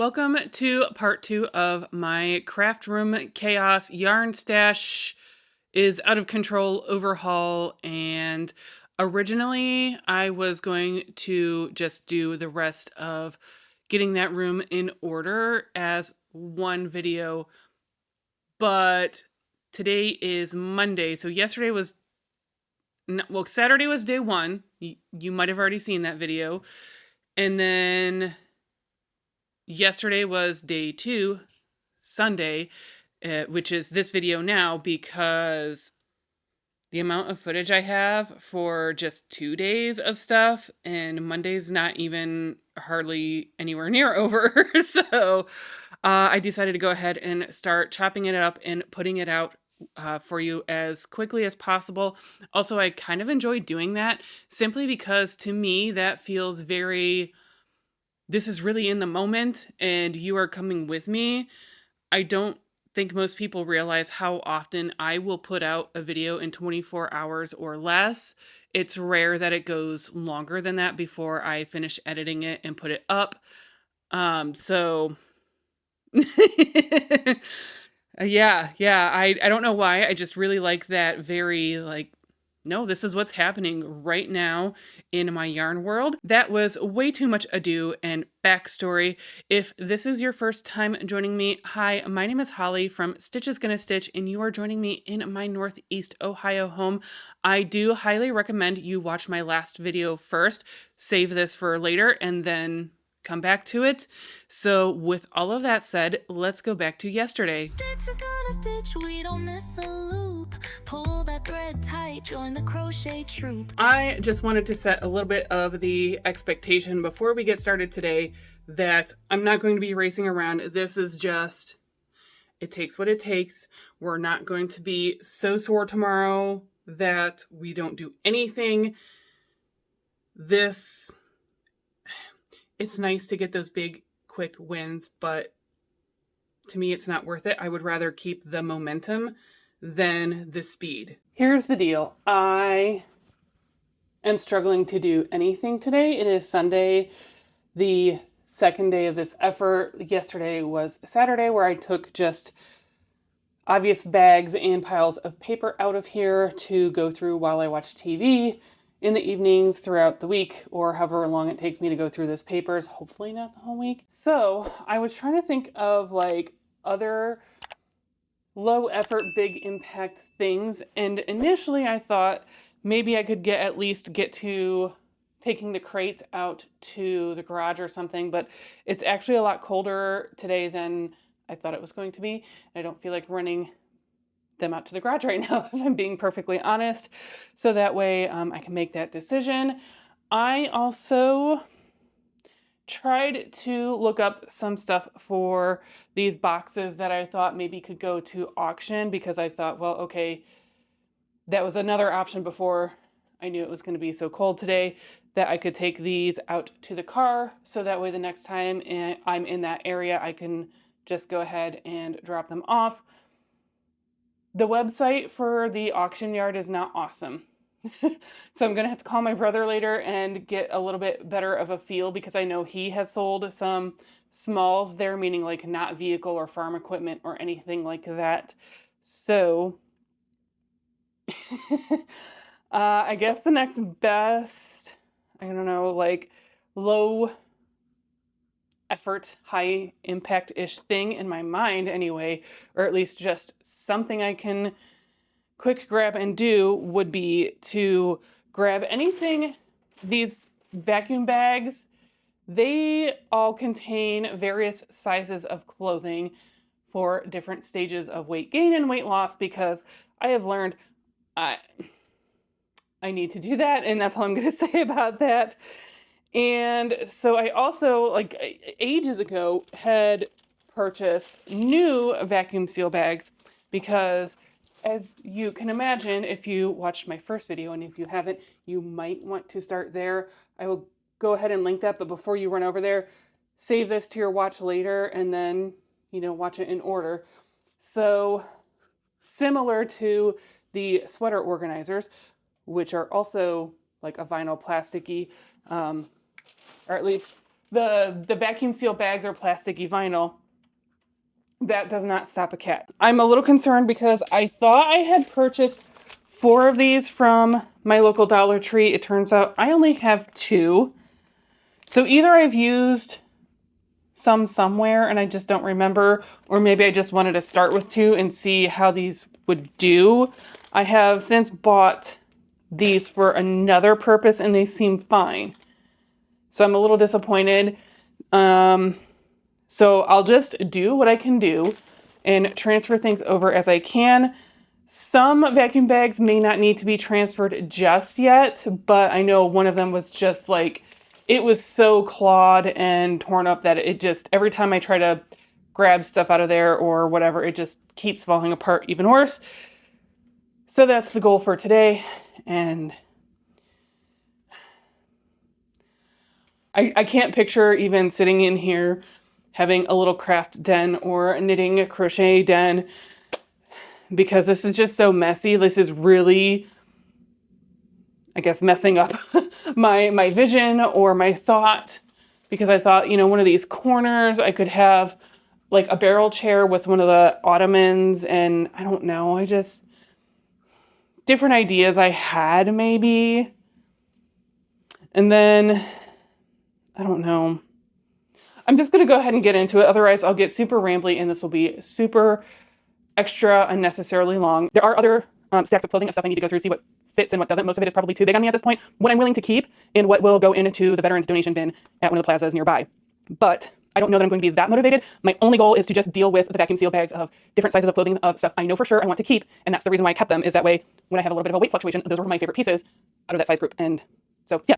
Welcome to part 2 of my craft room chaos yarn stash is out of control overhaul. And originally I was going to just do the rest of getting that room in order as one video, but today is Monday. So yesterday was, well, Saturday was day 1. You might have already seen that video. And then yesterday was day 2, Sunday, which is this video now, because the amount of footage I have for just 2 days of stuff, and Monday's not even hardly anywhere near over. So I decided to go ahead and start chopping it up and putting it out for you as quickly as possible. Also, I kind of enjoy doing that simply because to me that feels very, this is really in the moment and you are coming with me. I don't think most people realize how often I will put out a video in 24 hours or less. It's rare that it goes longer than that before I finish editing it and put it up. So I don't know why. I just really like that very like, no, this is what's happening right now in my yarn world. That was way too much ado and backstory. If this is your first time joining me, hi, my name is Holly from Stitch is Gonna Stitch, and you are joining me in my Northeast Ohio home. I do highly recommend you watch my last video first, save this for later, and then come back to it. So with all of that said, let's go back to yesterday. Stitch is gonna stitch, we don't miss a loop. Pull that thread tight, join the crochet troop. I just wanted to set a little bit of the expectation before we get started today that I'm not going to be racing around. This is just, it takes what it takes. We're not going to be so sore tomorrow that we don't do anything. It's nice to get those big, quick wins, but to me, it's not worth it. I would rather keep the momentum than the speed. Here's the deal. I am struggling to do anything today. It is Sunday, the second day of this effort. Yesterday was Saturday, where I took just obvious bags and piles of paper out of here to go through while I watch TV in the evenings throughout the week, or however long it takes me to go through this papers, hopefully not the whole week. So I was trying to think of like other low effort, big impact things. And initially I thought maybe I could at least get to taking the crates out to the garage or something, but it's actually a lot colder today than I thought it was going to be. I don't feel like running them out to the garage right now, if I'm being perfectly honest. So that way I can make that decision. I also tried to look up some stuff for these boxes that I thought maybe could go to auction, because I thought, well, okay, that was another option before I knew it was going to be so cold today, that I could take these out to the car. So that way the next time I'm in that area, I can just go ahead and drop them off. The website for the auction yard is not awesome. So I'm going to have to call my brother later and get a little bit better of a feel, because I know he has sold some smalls there, meaning like not vehicle or farm equipment or anything like that. So I guess the next best, I don't know, like low effort, high impact-ish thing in my mind anyway, or at least just something I can quick grab and do, would be to grab anything. These vacuum bags, they all contain various sizes of clothing for different stages of weight gain and weight loss, because I have learned I need to do that, and that's all I'm going to say about that. And so I also, like ages ago, had purchased new vacuum seal bags, because as you can imagine, if you watched my first video, and if you haven't, you might want to start there. I will go ahead and link that, but before you run over there, save this to your watch later, and then, watch it in order. So similar to the sweater organizers, which are also like a vinyl plasticky, or at least The vacuum seal bags are plasticky vinyl. That does not stop a cat. I'm a little concerned because I thought I had purchased 4 of these from my local Dollar Tree. It turns out I only have 2. So either I've used some somewhere and I just don't remember, or maybe I just wanted to start with 2 and see how these would do. I have since bought these for another purpose and they seem fine. So I'm a little disappointed. So I'll just do what I can do and transfer things over as I can. Some vacuum bags may not need to be transferred just yet, but I know one of them was just like, it was so clawed and torn up that it just, every time I try to grab stuff out of there or whatever, it just keeps falling apart even worse. So that's the goal for today. And I can't picture even sitting in here having a little craft den or knitting a crochet den because this is just so messy. This is really, I guess, messing up my vision or my thought, because I thought, you know, one of these corners I could have like a barrel chair with one of the ottomans, and I don't know, I just, different ideas I had maybe. And then, I don't know. I'm just going to go ahead and get into it. Otherwise, I'll get super rambly and this will be super extra unnecessarily long. There are other stacks of clothing and stuff I need to go through, see what fits and what doesn't. Most of it is probably too big on me at this point. What I'm willing to keep and what will go into the veterans donation bin at one of the plazas nearby. But I don't know that I'm going to be that motivated. My only goal is to just deal with the vacuum seal bags of different sizes of clothing, of stuff I know for sure I want to keep. And that's the reason why I kept them, is that way when I have a little bit of a weight fluctuation, those were my favorite pieces out of that size group. And so, yeah.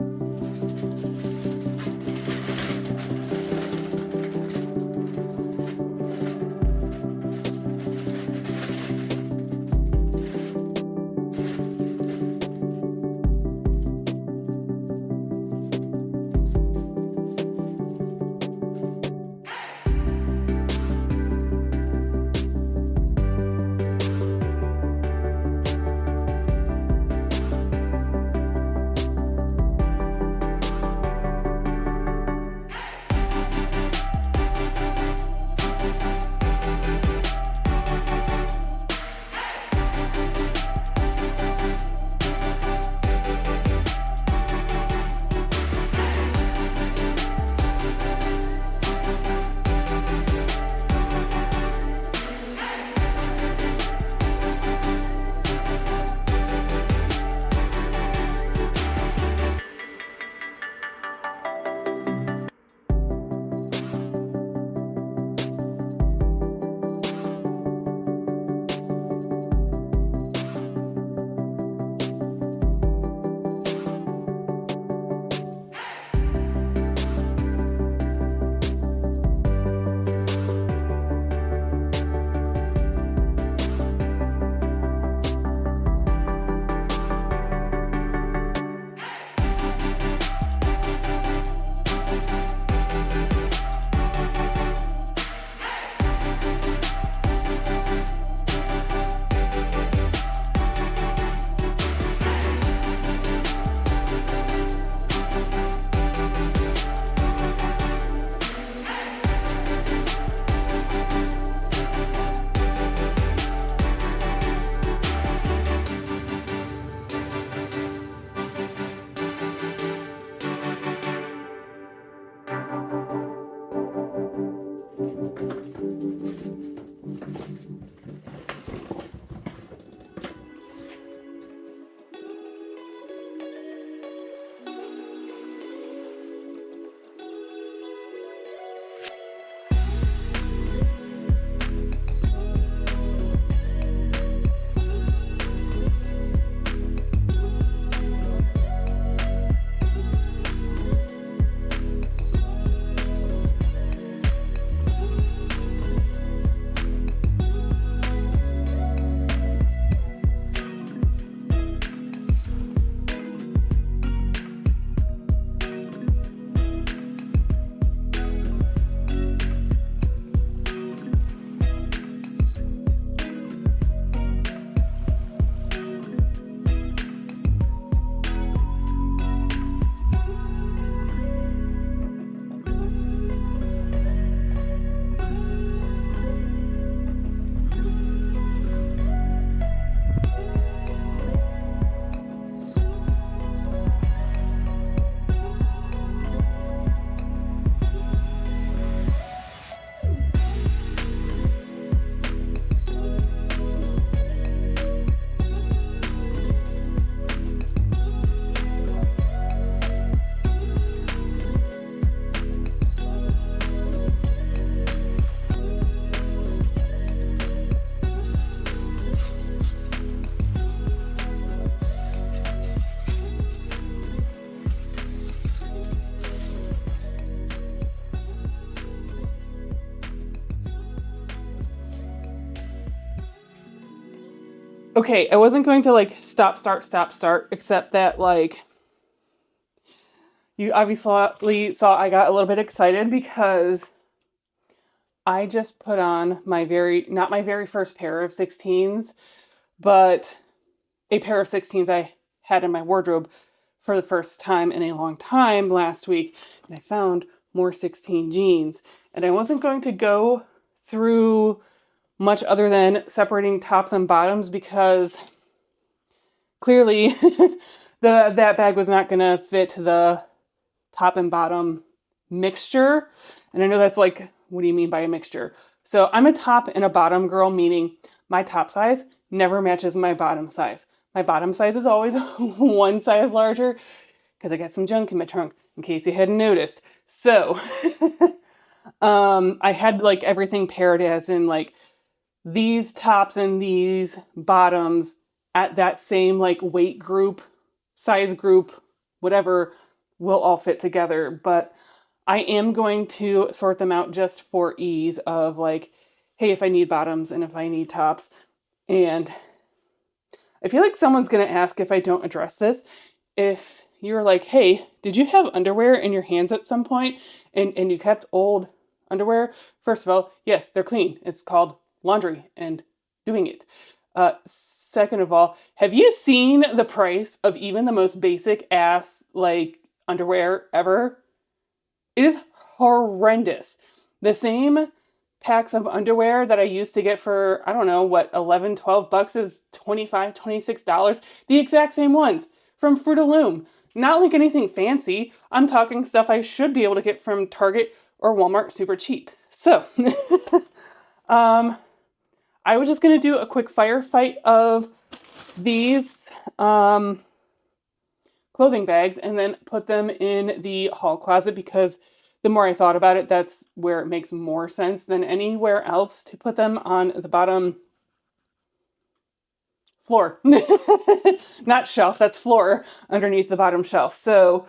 Okay, I wasn't going to like stop, start, except that like you obviously saw I got a little bit excited because I just put on not my very first pair of 16s, but a pair of 16s I had in my wardrobe for the first time in a long time last week, and I found more 16 jeans. And I wasn't going to go through much other than separating tops and bottoms because clearly that bag was not going to fit the top and bottom mixture. And I know that's like, what do you mean by a mixture? So I'm a top and a bottom girl, meaning my top size never matches my bottom size. My bottom size is always one size larger because I got some junk in my trunk, in case you hadn't noticed. So I had like everything paired as in like these tops and these bottoms at that same like weight group, size group, whatever, will all fit together. But I am going to sort them out just for ease of like, hey, if I need bottoms and if I need tops. And I feel like someone's going to ask if I don't address this. If you're like, hey, did you have underwear in your hands at some point and you kept old underwear? First of all, yes, they're clean. It's called laundry and doing it. Second of all, have you seen the price of even the most basic ass like underwear ever? It is horrendous. The same packs of underwear that I used to get for, I don't know, what, 11, 12 bucks is $25, $26. The exact same ones from Fruit of Loom. Not like anything fancy. I'm talking stuff I should be able to get from Target or Walmart super cheap. So, I was just going to do a quick firefight of these clothing bags and then put them in the hall closet because the more I thought about it, that's where it makes more sense than anywhere else to put them on the bottom floor. Not shelf, that's floor underneath the bottom shelf. So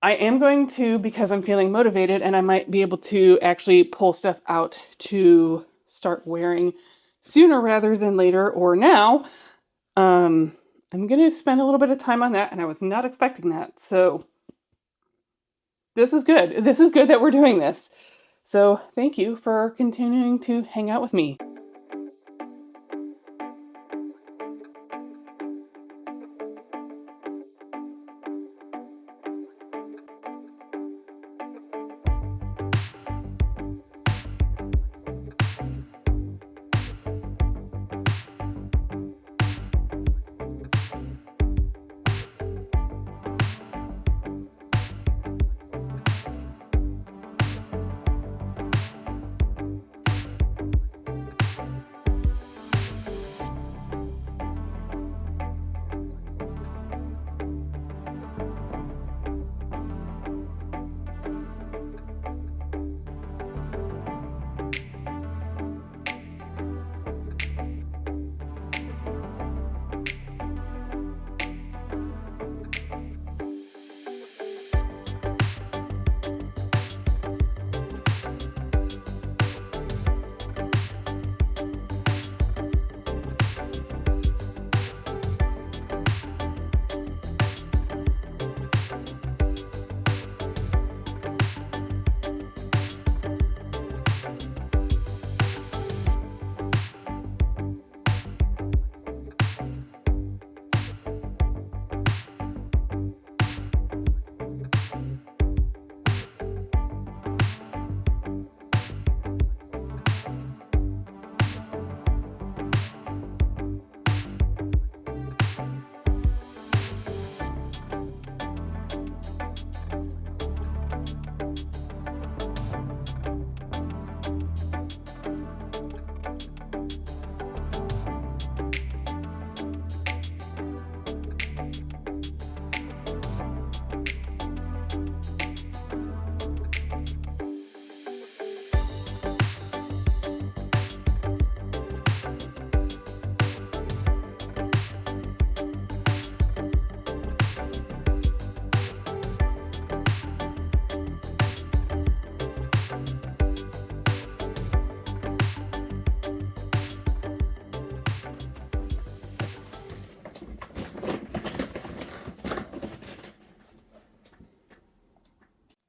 I am going to, because I'm feeling motivated and I might be able to actually pull stuff out to start wearing sooner rather than later or now. I'm going to spend a little bit of time on that, and I was not expecting that. So this is good. This is good that we're doing this. So thank you for continuing to hang out with me.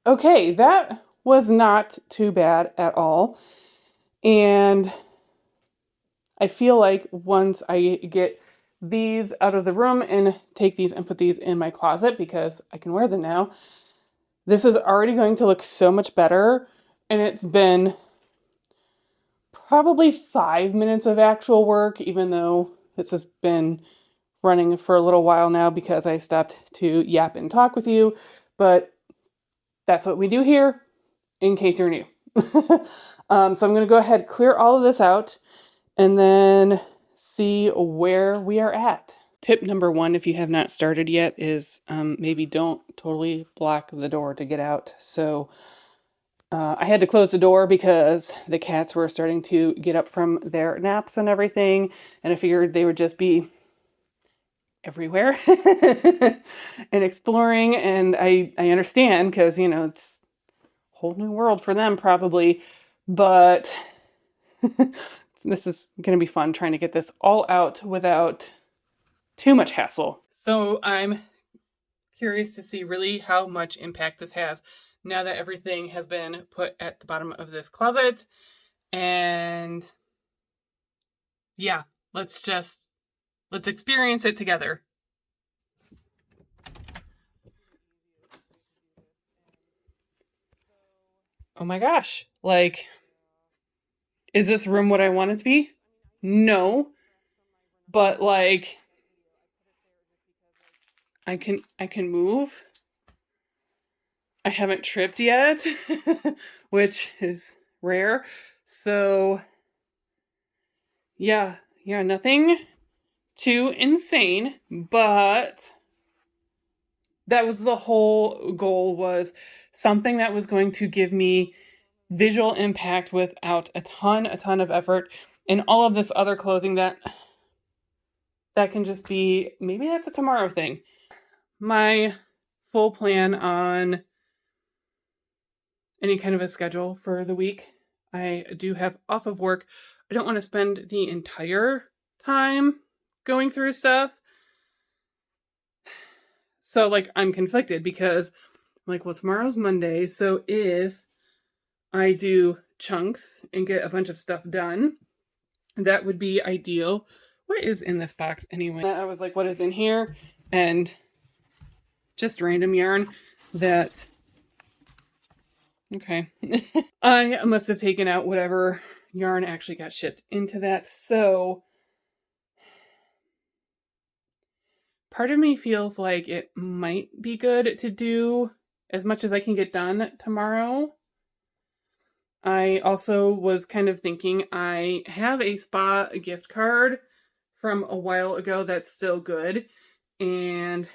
Okay, that was not too bad at all. And I feel like once I get these out of the room and take these and put these in my closet because I can wear them now, this is already going to look so much better. And it's been probably 5 minutes of actual work, even though this has been running for a little while now because I stopped to yap and talk with you. But that's what we do here, in case you're new. So I'm going to go ahead, clear all of this out, and then see where we are at. Tip number one, if you have not started yet, is maybe don't totally block the door to get out. So I had to close the door because the cats were starting to get up from their naps and everything, and I figured they would just be everywhere and exploring, and I understand because, you know, it's a whole new world for them probably, but this is going to be fun trying to get this all out without too much hassle. So I'm curious to see really how much impact this has now that everything has been put at the bottom of this closet. And yeah, let's experience it together. Oh my gosh, like, is this room what I want it to be? No, but like, I can move. I haven't tripped yet, which is rare. So yeah, nothing too insane, but that was the whole goal, was something that was going to give me visual impact without a ton of effort, and all of this other clothing that can just be, maybe that's a tomorrow thing. My full plan on any kind of a schedule for the week, I do have off of work. I don't want to spend the entire time going through stuff. So like, I'm conflicted because I'm like, well, tomorrow's Monday, so if I do chunks and get a bunch of stuff done, that would be ideal. What is in this box anyway? I was like, what is in here? And just random yarn that, okay. I must have taken out whatever yarn actually got shipped into that. So part of me feels like it might be good to do as much as I can get done tomorrow. I also was kind of thinking, I have a spa gift card from a while ago that's still good. And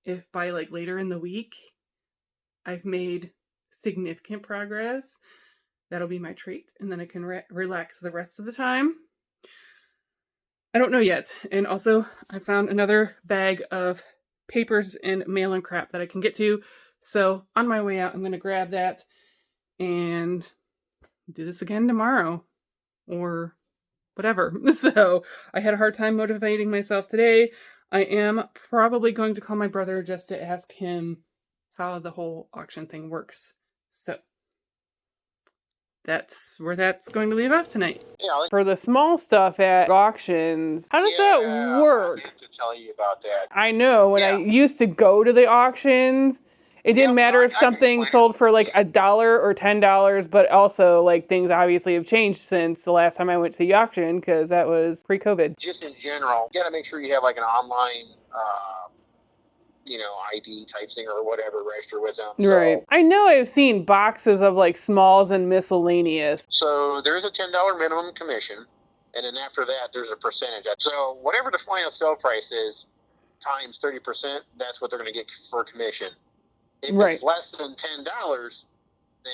if by like later in the week I've made significant progress, that'll be my treat. And then I can relax the rest of the time. I don't know yet. And also, I found another bag of papers and mail and crap that I can get to. So on my way out, I'm going to grab that and do this again tomorrow or whatever. So I had a hard time motivating myself today. I am probably going to call my brother just to ask him how the whole auction thing works. So that's where that's going to leave off tonight. Yeah, for the small stuff at auctions, how does that work? I meant to tell you about that. I know, when I used to go to the auctions, it didn't matter if something sold for like $1 or $10, but also like things obviously have changed since the last time I went to the auction, because that was pre-COVID. Just in general, you got to make sure you have like an online ID type thing or whatever, register with them. Right. So, I know I've seen boxes of like smalls and miscellaneous. So there's a $10 minimum commission, and then after that, there's a percentage. So whatever the final sale price is, times 30%, that's what they're going to get for commission. If it's less than $10, then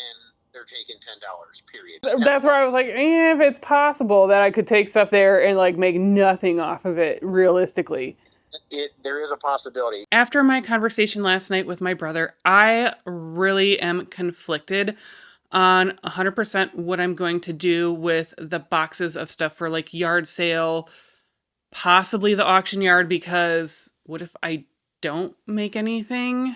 they're taking $10, period. That's where I was like, if it's possible that I could take stuff there and like make nothing off of it, realistically. There is a possibility. After my conversation last night with my brother, I really am conflicted on 100% what I'm going to do with the boxes of stuff for like yard sale, possibly the auction yard, because what if I don't make anything?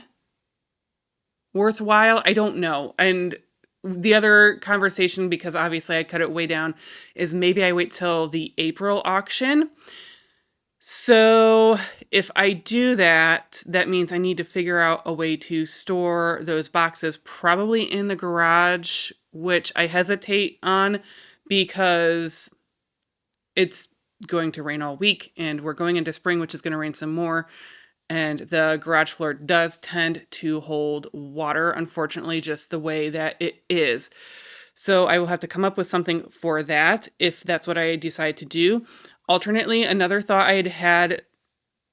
worthwhile? I don't know. And the other conversation, because obviously I cut it way down, is maybe I wait till the April auction. So if I do that, that means I need to figure out a way to store those boxes, probably in the garage, which I hesitate on because it's going to rain all week and we're going into spring, which is going to rain some more. And the garage floor does tend to hold water, unfortunately, just the way that it is. So I will have to come up with something for that if that's what I decide to do. Alternately, another thought I had had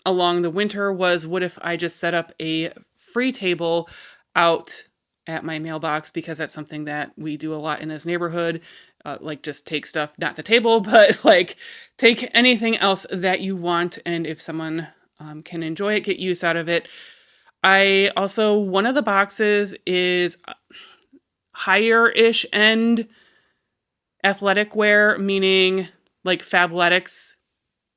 along the winter was, what if I just set up a free table out at my mailbox, because that's something that we do a lot in this neighborhood. Like just take stuff, not the table, but like take anything else that you want. And if someone can enjoy it, get use out of it. I also, one of the boxes is higher-ish end athletic wear, meaning like Fabletics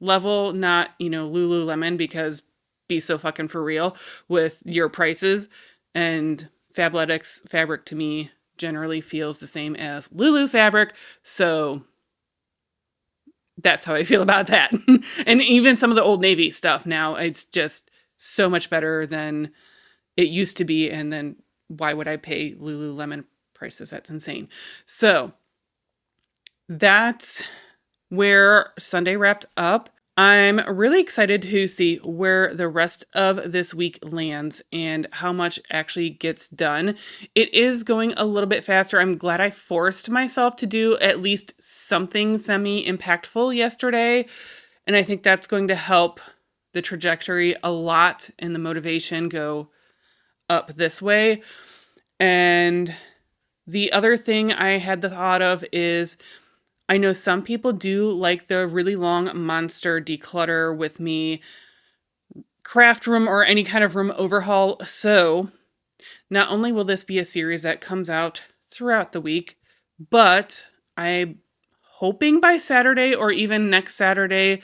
level, not, Lululemon, because be so fucking for real with your prices. And Fabletics fabric to me generally feels the same as Lulu fabric. So that's how I feel about that. And even some of the Old Navy stuff now, it's just so much better than it used to be. And then why would I pay Lululemon prices? That's insane. So that's where Sunday wrapped up. I'm really excited to see where the rest of this week lands and how much actually gets done. It is going a little bit faster. I'm glad I forced myself to do at least something semi-impactful yesterday. And I think that's going to help the trajectory a lot and the motivation go up this way. And the other thing I had the thought of is, I know some people do like the really long monster declutter with me craft room or any kind of room overhaul. So not only will this be a series that comes out throughout the week, but I'm hoping by Saturday or even next Saturday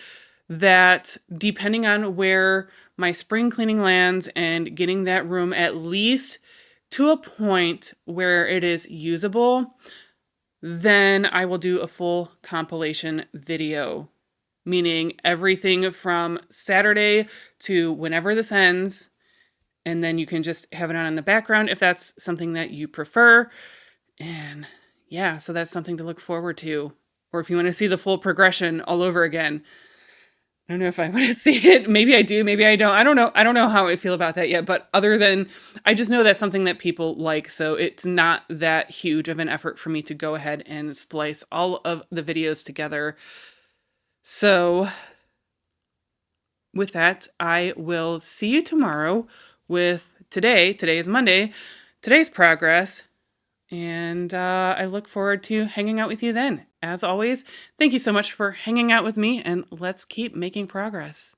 that, depending on where my spring cleaning lands and getting that room at least to a point where it is usable, then I will do a full compilation video, meaning everything from Saturday to whenever this ends. And then you can just have it on in the background if that's something that you prefer. And yeah, so that's something to look forward to. Or if you want to see the full progression all over again. I don't know if I want to see it. Maybe I do, maybe I don't. I don't know. I don't know how I feel about that yet. But other than, I just know that's something that people like. So it's not that huge of an effort for me to go ahead and splice all of the videos together. So with that, I will see you tomorrow with today is Monday, today's progress. And I look forward to hanging out with you then. As always, thank you so much for hanging out with me, and let's keep making progress.